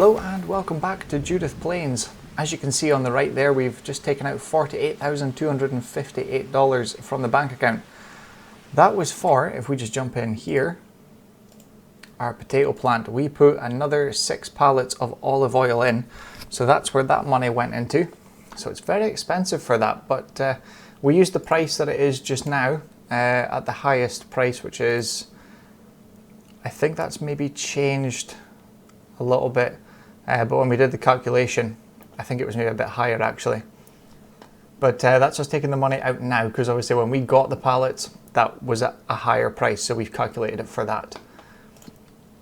Hello and welcome back to Judith Plains. As you can see on the right there, we've just taken out $48,258 from the bank account. That was for, if we just jump in here, our potato plant. We put another 6 pallets of olive oil in, so that's where that money went into. So it's very expensive for that, but we used the price that it is just now at the highest price, which is, I think that's maybe changed a little bit, but when we did the calculation, I think it was maybe a bit higher actually. But that's us taking the money out now, because obviously when we got the pallets, that was at a higher price, so we've calculated it for that.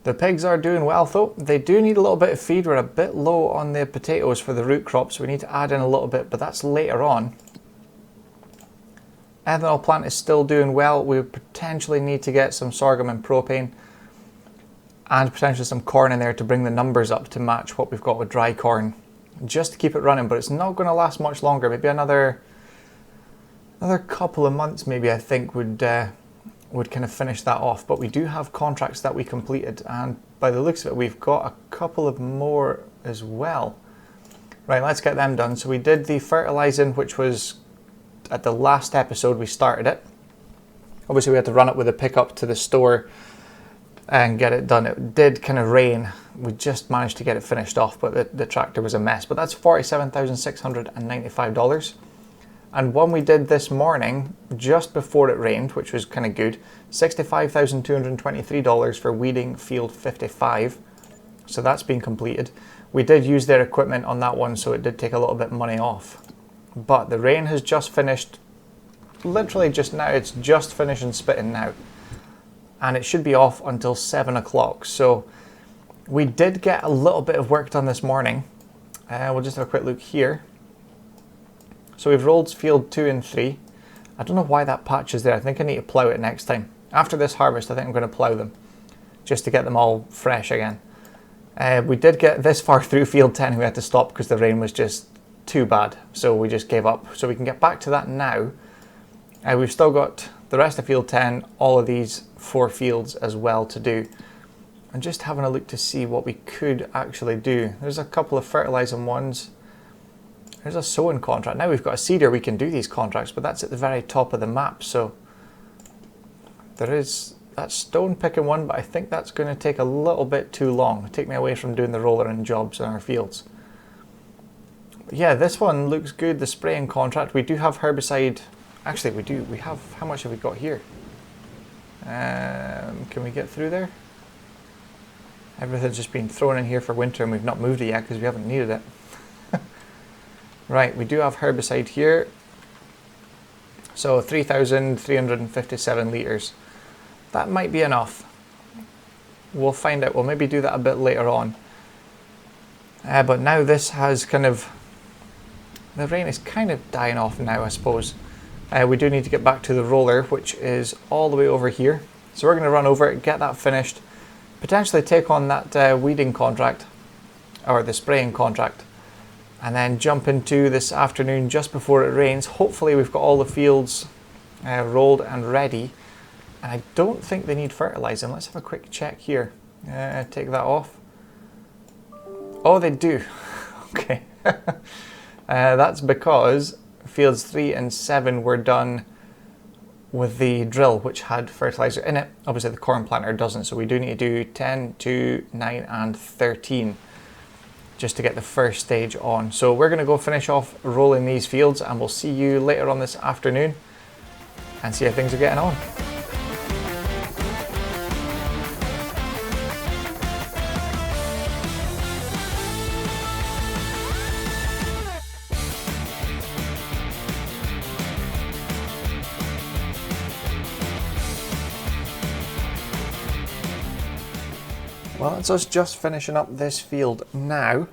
The pigs are doing well though. They do need a little bit of feed. We're a bit low on the potatoes for the root crops, so we need to add in a little bit, but that's later on. Ethanol plant is still doing well. We potentially need to get some sorghum and propane, and potentially some corn in there to bring the numbers up to match what we've got with dry corn, just to keep it running. But it's not going to last much longer. Maybe another couple of months maybe, I think would kind of finish that off. But we do have contracts that we completed, and by the looks of it, we've got a couple of more as well. Right, let's get them done. So we did the fertilizing, which was at the last episode we started it. Obviously we had to run it with a pickup to the store and get it done. It did kind of rain. We just managed to get it finished off, but the tractor was a mess. But that's $47,695. And one we did this morning, just before it rained, which was kind of good, $65,223 for weeding field 55. So that's been completed. We did use their equipment on that one, so it did take a little bit of money off. But the rain has just finished, literally just now. It's just finishing spitting now. And it should be off until 7 o'clock. So we did get a little bit of work done this morning. We'll just have a quick look here. So we've rolled field 2 and 3. I don't know why that patch is there. I think I need to plough it next time. After this harvest, I think I'm going to plough them, just to get them all fresh again. We did get this far through field 10. We had to stop because the rain was just too bad. So we just gave up. So we can get back to that now. We've still got the rest of field 10, all of these 4 fields as well to do. And just having a look to see what we could actually do. There's a couple of fertilizing ones. There's a sowing contract. Now we've got a seeder, we can do these contracts, but that's at the very top of the map. So there is that stone picking one, but I think that's going to take a little bit too long. Take me away from doing the roller and jobs in our fields. But yeah, this one looks good. The spraying contract. We do have herbicide. Actually, we do. We have, how much have we got here? Can we get through there? Everything's just been thrown in here for winter and we've not moved it yet because we haven't needed it. Right, we do have herbicide here. So 3,357 litres. That might be enough. We'll find out. We'll maybe do that a bit later on. But now this has kind of, the rain is kind of dying off now, I suppose. We do need to get back to the roller, which is all the way over here. So we're going to run over it, get that finished, potentially take on that weeding contract, or the spraying contract, and then jump into this afternoon just before it rains. Hopefully we've got all the fields rolled and ready. And I don't think they need fertilizing. Let's have a quick check here. Take that off. Oh, they do. Okay. That's because fields 3 and 7 were done with the drill, which had fertilizer in it. Obviously the corn planter doesn't, so we do need to do 10, 2, 9 and 13 just to get the first stage on. So we're going to go finish off rolling these fields, and we'll see you later on this afternoon and see how things are getting on. Well, it's us just finishing up this field now.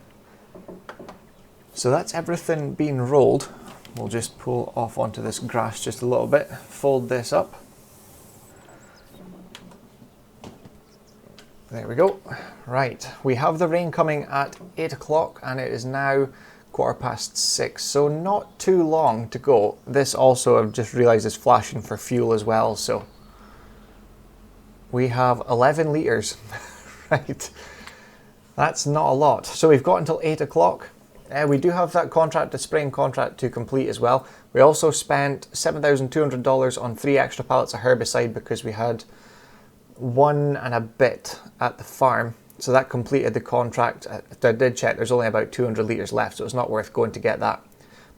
So that's everything being rolled. We'll just pull off onto this grass just a little bit, fold this up. There we go. Right, we have the rain coming at 8 o'clock and it is now 6:15, so not too long to go. This also, I've just realised, is flashing for fuel as well, so we have 11 litres. Right. That's not a lot. So we've got until 8 o'clock. We do have that contract, the spraying contract, to complete as well. We also spent $7,200 on 3 extra pallets of herbicide because we had 1 and a bit at the farm. So that completed the contract. I did check, there's only about 200 litres left, so it's not worth going to get that.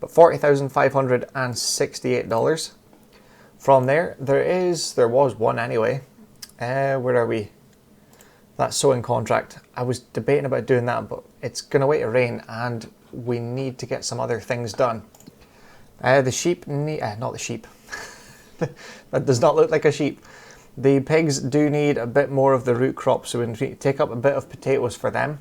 But $40,568. From there, there was one anyway. Where are we? That sowing contract. I was debating about doing that, but it's going to wait to rain and we need to get some other things done. The sheep need, not the sheep. That does not look like a sheep. The pigs do need a bit more of the root crop, so we need to take up a bit of potatoes for them.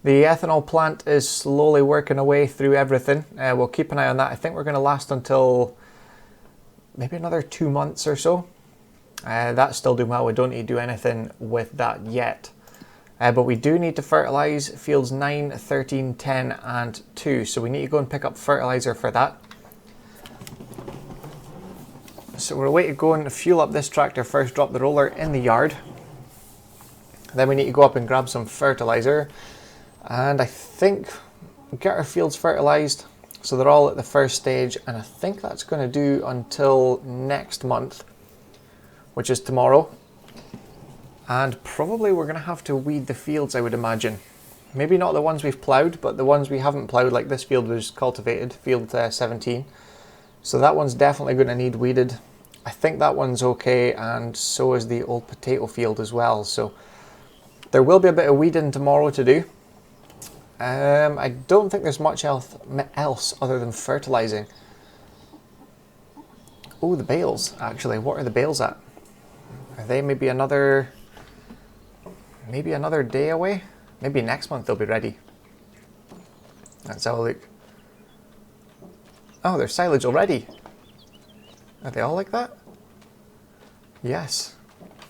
The ethanol plant is slowly working away through everything. We'll keep an eye on that. I think we're going to last until maybe another 2 months or so. That's still doing well. We don't need to do anything with that yet. But we do need to fertilise fields 9, 13, 10 and 2. So we need to go and pick up fertiliser for that. So we're away to go and fuel up this tractor first, drop the roller in the yard. Then we need to go up and grab some fertiliser. And I think get our fields fertilised. So they're all at the first stage. And I think that's going to do until next month, which is tomorrow. And probably we're going to have to weed the fields, I would imagine. Maybe not the ones we've ploughed, but the ones we haven't ploughed, like this field was cultivated, field 17. So that one's definitely going to need weeded. I think that one's okay, and so is the old potato field as well. So there will be a bit of weeding tomorrow to do. I don't think there's much else other than fertilising. Oh, the bales, actually. What are the bales at? Are they maybe another day away? Maybe next month they'll be ready. Let's have a look. Oh, there's silage already. Are they all like that? Yes.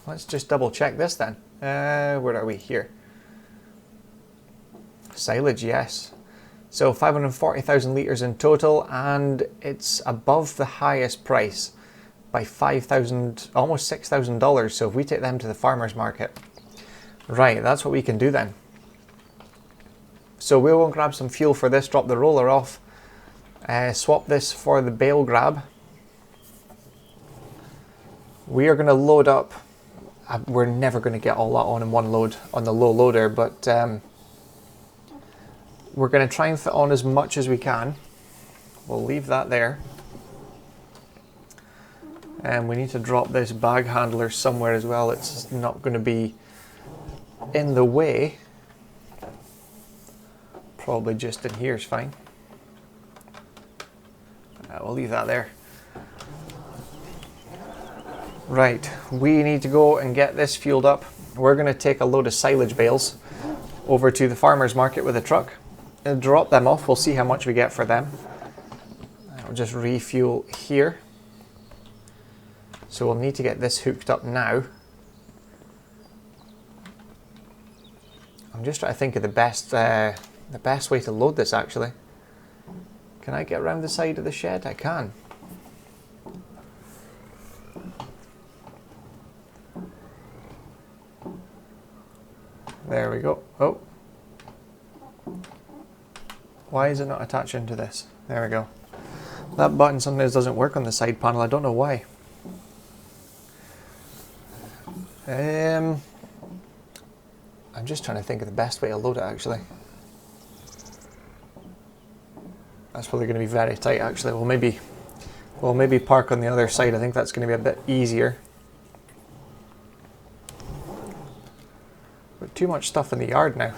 Let's just double check this then. Where are we? Here. Silage, yes. So 540,000 litres in total, and it's above the highest price by $5,000, almost $6,000. So if we take them to the farmer's market, right, that's what we can do then. So we will grab some fuel for this, drop the roller off, swap this for the bale grab. We are going to load up. We're never going to get all that on in one load on the low loader, but we're going to try and fit on as much as we can. We'll leave that there. And we need to drop this bag handler somewhere as well. It's not going to be in the way. Probably just in here is fine. We'll leave that there. Right, we need to go and get this fueled up. We're going to take a load of silage bales over to the farmer's market with a truck and drop them off. We'll see how much we get for them. I'll just refuel here. So we'll need to get this hooked up now. I'm just trying to think of the best way to load this actually. Can I get around the side of the shed? I can. There we go. Oh. Why is it not attaching to this? There we go. That button sometimes doesn't work on the side panel. I don't know why. I'm just trying to think of the best way to load it actually. That's probably going to be very tight actually. We'll maybe park on the other side. I think that's going to be a bit easier. But too much stuff in the yard now.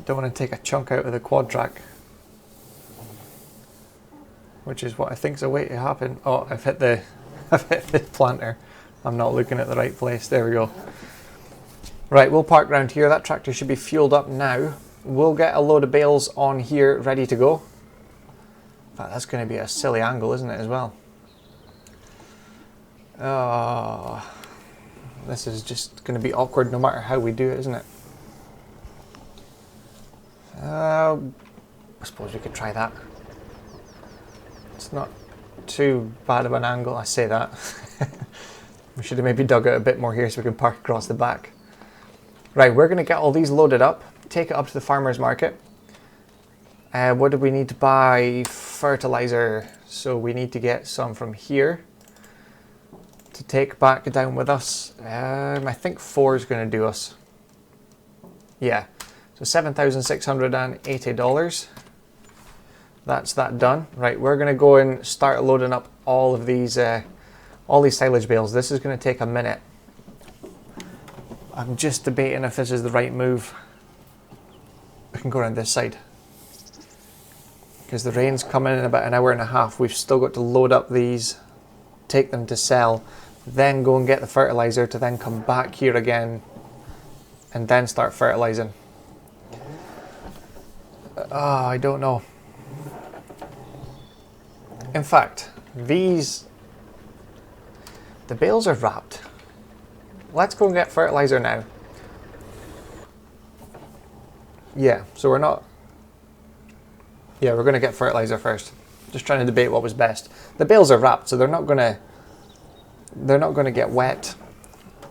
Don't want to take a chunk out of the quad track, which is what I think is a way to happen. Oh, I've hit the planter. I'm not looking at the right place. There we go. Right, we'll park around here. That tractor should be fueled up now. We'll get a load of bales on here ready to go. In fact, that's going to be a silly angle, isn't it, as well? Oh, this is just going to be awkward no matter how we do it, isn't it? I suppose we could try that. It's not too bad of an angle, I say that. We should have maybe dug out a bit more here so we can park across the back. Right, we're going to get all these loaded up, take it up to the farmer's market. What do we need to buy? Fertilizer. So we need to get some from here to take back down with us. I think 4 is going to do us. Yeah, so $7,680. That's that done. Right, we're going to go and start loading up all of these silage bales. This is going to take a minute. I'm just debating if this is the right move. We can go around this side, because the rain's coming in about an hour and a half. We've still got to load up these, take them to sell, then go and get the fertilizer to then come back here again and then start fertilizing. I don't know. In fact, the bales are wrapped. Let's go and get fertilizer now. Yeah, so we're not... Yeah, we're going to get fertilizer first. Just trying to debate what was best. The bales are wrapped, so they're not going to get wet.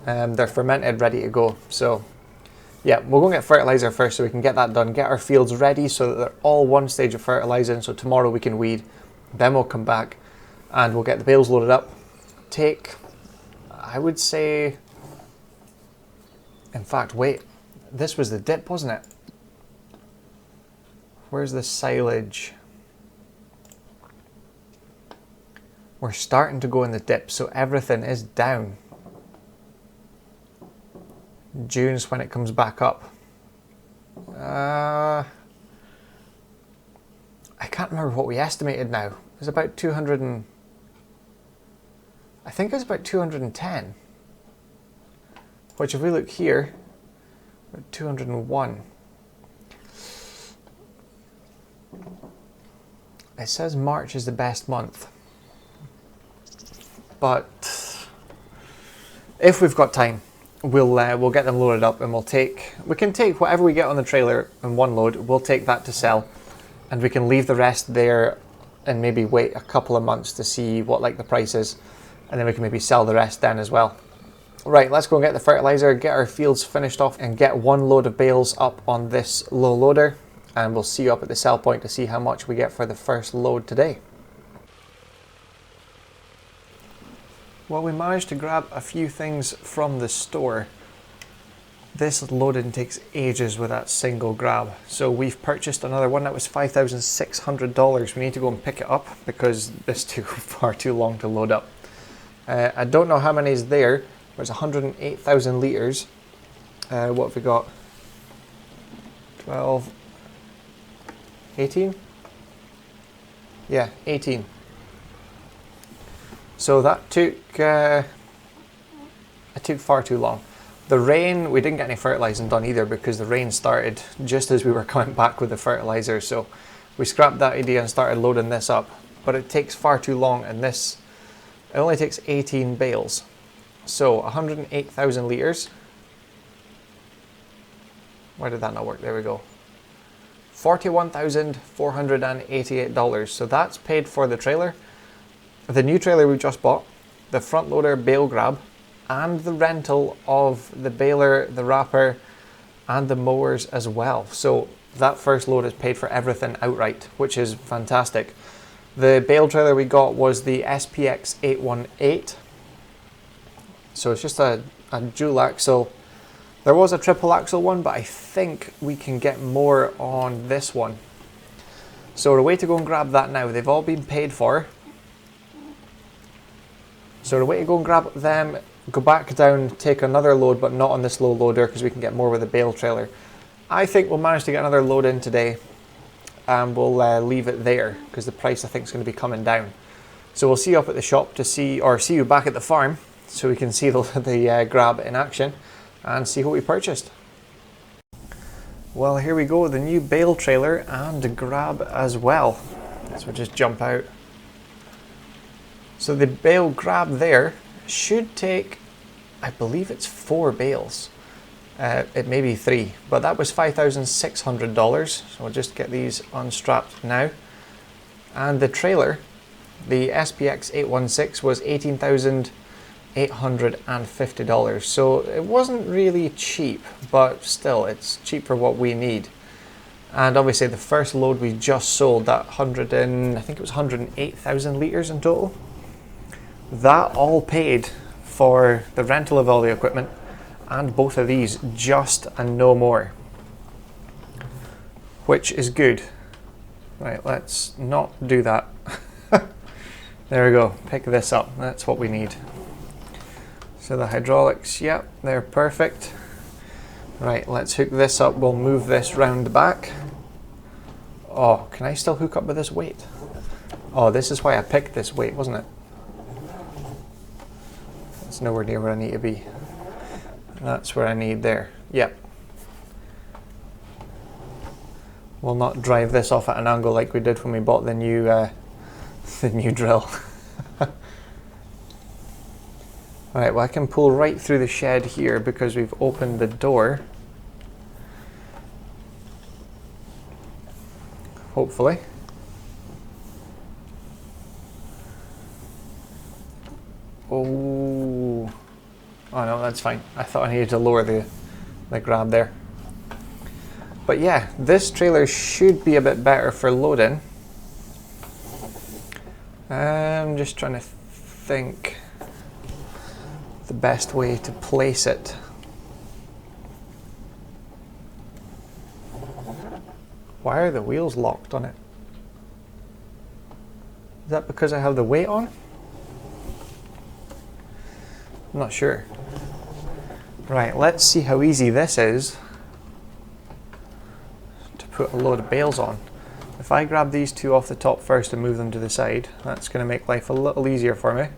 They're fermented, ready to go. So, yeah, we'll go and get fertilizer first so we can get that done. Get our fields ready so that they're all one stage of fertilizing. So tomorrow we can weed. Then we'll come back and we'll get the bales loaded up. Take, I would say... In fact, wait. This was the dip, wasn't it? Where's the silage? We're starting to go in the dip, so everything is down. June's when it comes back up. I can't remember what we estimated now. It was about 200 and... I think it was about 210. Which if we look here, 201. It says March is the best month. But if we've got time, we'll get them loaded up and we can take whatever we get on the trailer in one load, we'll take that to sell, and we can leave the rest there and maybe wait a couple of months to see what the price is, and then we can maybe sell the rest then as well. Right, let's go and get the fertilizer, get our fields finished off and get one load of bales up on this low loader, and we'll see you up at the sell point to see how much we get for the first load today. Well, we managed to grab a few things from the store. This loading takes ages with that single grab. So we've purchased another one that was $5,600. We need to go and pick it up because this took far too long to load up. I don't know how many is there. There's 108,000 litres. What have we got? 12, 18? Yeah, 18. So that took far too long. The rain, we didn't get any fertilising done either because the rain started just as we were coming back with the fertiliser. So we scrapped that idea and started loading this up. But it takes far too long, and it only takes 18 bales. So 108,000 litres. Why did that not work? There we go. $41,488. So that's paid for the trailer, the new trailer we just bought, the front loader bale grab, and the rental of the baler, the wrapper, and the mowers as well. So that first load is paid for everything outright, which is fantastic. The bale trailer we got was the SPX 818. So it's just a dual axle. There was a triple axle one, but I think we can get more on this one. So we're away to go and grab that now. They've all been paid for. So we're away to go and grab them, go back down, take another load, but not on this low loader because we can get more with the bale trailer. I think we'll manage to get another load in today, and we'll leave it there because the price I think is going to be coming down. So we'll see you up at the shop to see you back at the farm so we can see the grab in action and see what we purchased. Well, here we go, the new bale trailer and the grab as well. So we'll just jump out. So the bale grab there should take, I believe it's 4 bales. It may be 3, but that was $5,600. So we'll just get these unstrapped now. And the trailer, the SPX 816, was $18,800. $850. So it wasn't really cheap, but still it's cheap for what we need. And obviously the first load we just sold, that I think it was 108,000 litres in total. That all paid for the rental of all the equipment and both of these, just and no more. Which is good. Right, let's not do that. There we go, pick this up, that's what we need. So the hydraulics, yep, they're perfect. Right, let's hook this up, we'll move this round the back. Oh, can I still hook up with this weight? Oh, this is why I picked this weight, wasn't it? It's nowhere near where I need to be. That's where I need there, yep. We'll not drive this off at an angle like we did when we bought the new drill. Right, well I can pull right through the shed here because we've opened the door. Hopefully. Oh no, that's fine. I thought I needed to lower the grab there. But yeah, this trailer should be a bit better for loading. I'm just trying to think the best way to place it. Why are the wheels locked on it? Is that because I have the weight on? I'm not sure. Right, let's see how easy this is to put a load of bales on. If I grab these two off the top first and move them to the side, that's going to make life a little easier for me.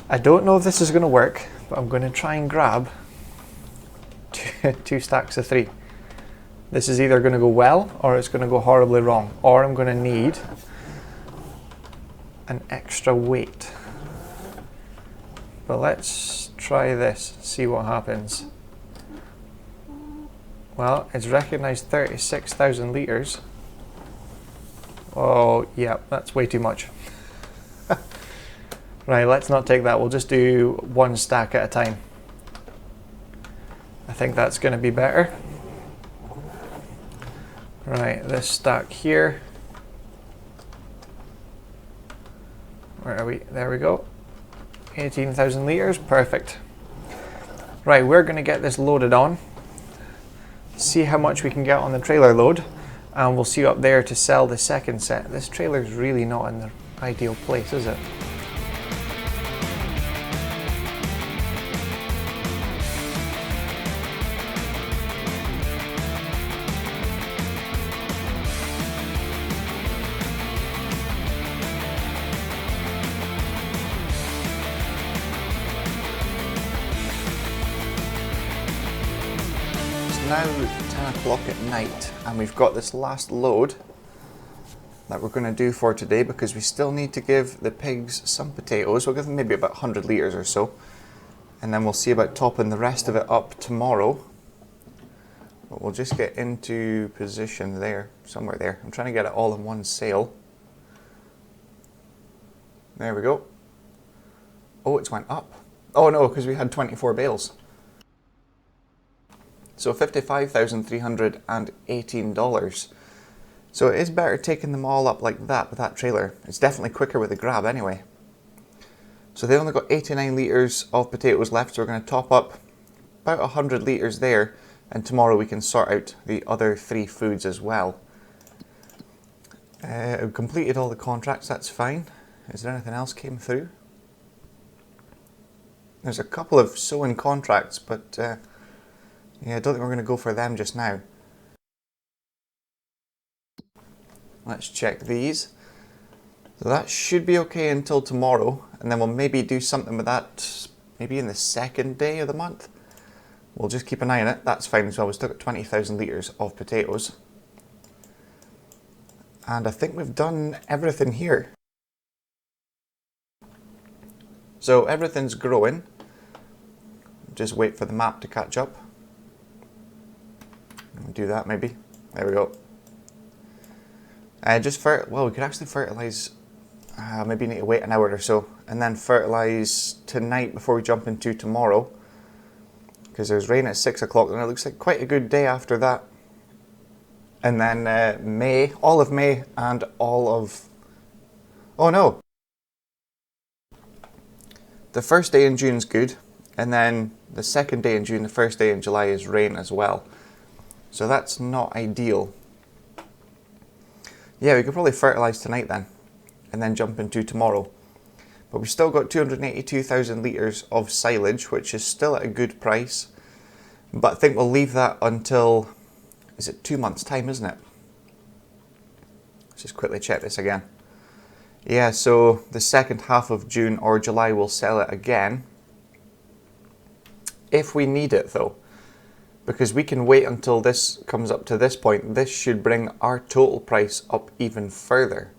I don't know if this is going to work, but I'm going to try and grab two stacks of 3. This is either going to go well or it's going to go horribly wrong, or I'm going to need an extra weight. But let's try this, see what happens. Well, it's recognised 36,000 litres. Oh, yeah, that's way too much. Right, let's not take that. We'll just do one stack at a time. I think that's going to be better. Right, this stack here. Where are we? There we go. 18,000 litres, perfect. Right, we're going to get this loaded on. See how much we can get on the trailer load, and we'll see you up there to sell the second set. This trailer's really not in the ideal place, is it? Now 10 o'clock at night, and we've got this last load that we're going to do for today because we still need to give the pigs some potatoes. We'll give them maybe about 100 litres or so, and then we'll see about topping the rest of it up tomorrow. But we'll just get into position there, somewhere there. I'm trying to get it all in one sale. There we go. Oh, it's went up. Oh no, because we had 24 bales. So $55,318. So it is better taking them all up like that with that trailer. It's definitely quicker with the grab anyway. So they only got 89 litres of potatoes left, so we're going to top up about 100 litres there, and tomorrow we can sort out the other 3 foods as well. Completed all the contracts, that's fine. Is there anything else came through? There's a couple of sewing contracts, but yeah, I don't think we're going to go for them just now. Let's check these. So that should be okay until tomorrow, and then we'll maybe do something with that maybe in the second day of the month. We'll just keep an eye on it. That's fine as well. We've still got 20,000 litres of potatoes. And I think we've done everything here. So everything's growing. Just wait for the map to catch up. Do that maybe. There we go. Well, we could actually fertilise Maybe need to wait an hour or so, and then fertilise tonight before we jump into tomorrow, because there's rain at 6 o'clock and it looks like quite a good day after that. And then all of May and all of, oh no, the first day in June's good, and then the second day in June, the first day in July is rain as well. So that's not ideal. Yeah, we could probably fertilise tonight then, and then jump into tomorrow. But we've still got 282,000 litres of silage, which is still at a good price. But I think we'll leave that until, is it 2 months' time, isn't it? Let's just quickly check this again. Yeah, so the second half of June or July we'll sell it again. If we need it though, because we can wait until this comes up to this point. This should bring our total price up even further.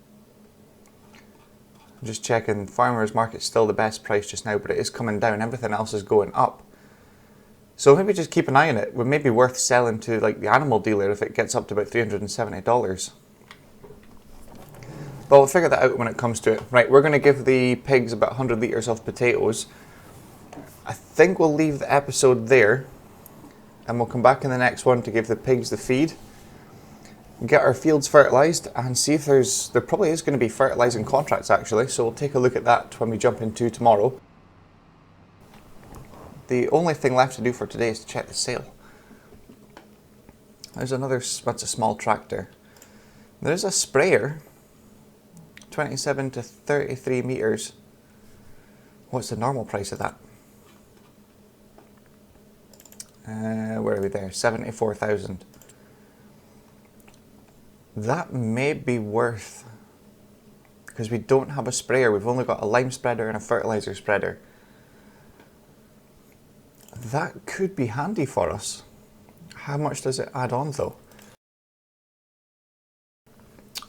Just checking, farmers market's still the best price just now, but it is coming down. Everything else is going up. So maybe just keep an eye on it. It would maybe worth selling to like the animal dealer if it gets up to about $370. But we'll figure that out when it comes to it. Right, we're going to give the pigs about 100 litres of potatoes. I think we'll leave the episode there, and we'll come back in the next one to give the pigs the feed, get our fields fertilised, and see if there probably is going to be fertilising contracts actually, so we'll take a look at that when we jump into tomorrow. The only thing left to do for today is to check the sale. There's another, what's a small tractor. There's a sprayer, 27 to 33 metres. What's the normal price of that? Where are we there? 74,000. That may be worth, because we don't have a sprayer. We've only got a lime spreader and a fertilizer spreader. That could be handy for us. How much does it add on though?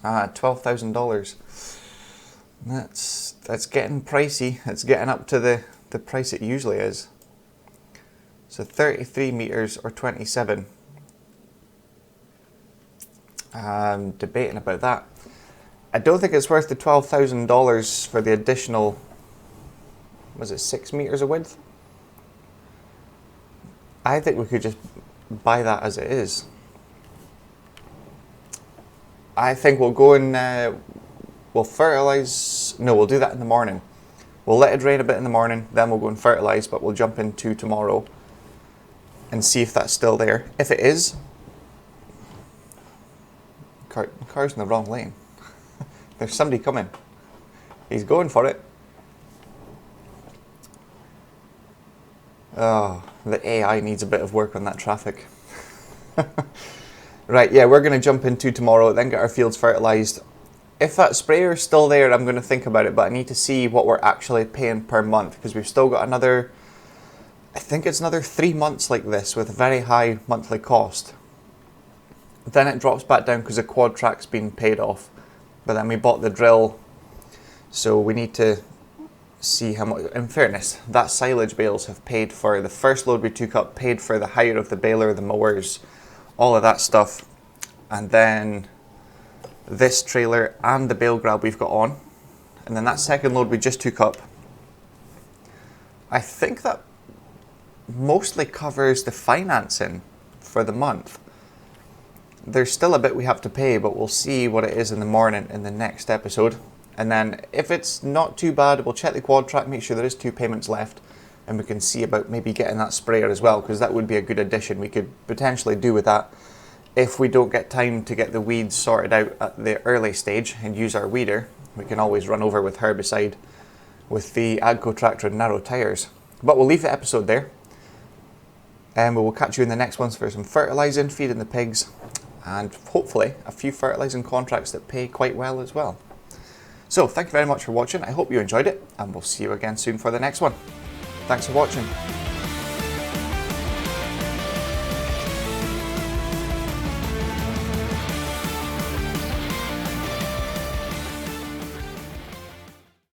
$12,000. That's getting pricey. It's getting up to the price it usually is. So 33 metres or 27. I'm debating about that. I don't think it's worth the $12,000 for the additional, was it 6 metres of width? I think we could just buy that as it is. I think we'll go and we'll fertilise, no, we'll do that in the morning. We'll let it rain a bit in the morning, then we'll go and fertilise, but we'll jump into tomorrow and see if that's still there. If it is, car's in the wrong lane. There's somebody coming. He's going for it. Oh, the AI needs a bit of work on that traffic. Right, yeah, we're going to jump into tomorrow, then get our fields fertilised. If that sprayer is still there, I'm going to think about it, but I need to see what we're actually paying per month, because we've still got another, I think it's another 3 months like this with a very high monthly cost. Then it drops back down because the quad track's been paid off. But then we bought the drill, so we need to see how much. In fairness, that silage bales have paid for the first load we took up, paid for the hire of the baler, the mowers, all of that stuff. And then this trailer and the bale grab we've got on. And then that second load we just took up. I think that mostly covers the financing for the month. There's still a bit we have to pay, but we'll see what it is in the morning in the next episode. And then if it's not too bad, we'll check the quad track, make sure there is 2 payments left, and we can see about maybe getting that sprayer as well, because that would be a good addition. We could potentially do with that if we don't get time to get the weeds sorted out at the early stage and use our weeder. We can always run over with herbicide with the Agco tractor and narrow tyres. But we'll leave the episode there, and we will catch you in the next ones for some fertilising, feeding the pigs, and hopefully a few fertilising contracts that pay quite well as well. So thank you very much for watching. I hope you enjoyed it, and we'll see you again soon for the next one. Thanks for watching.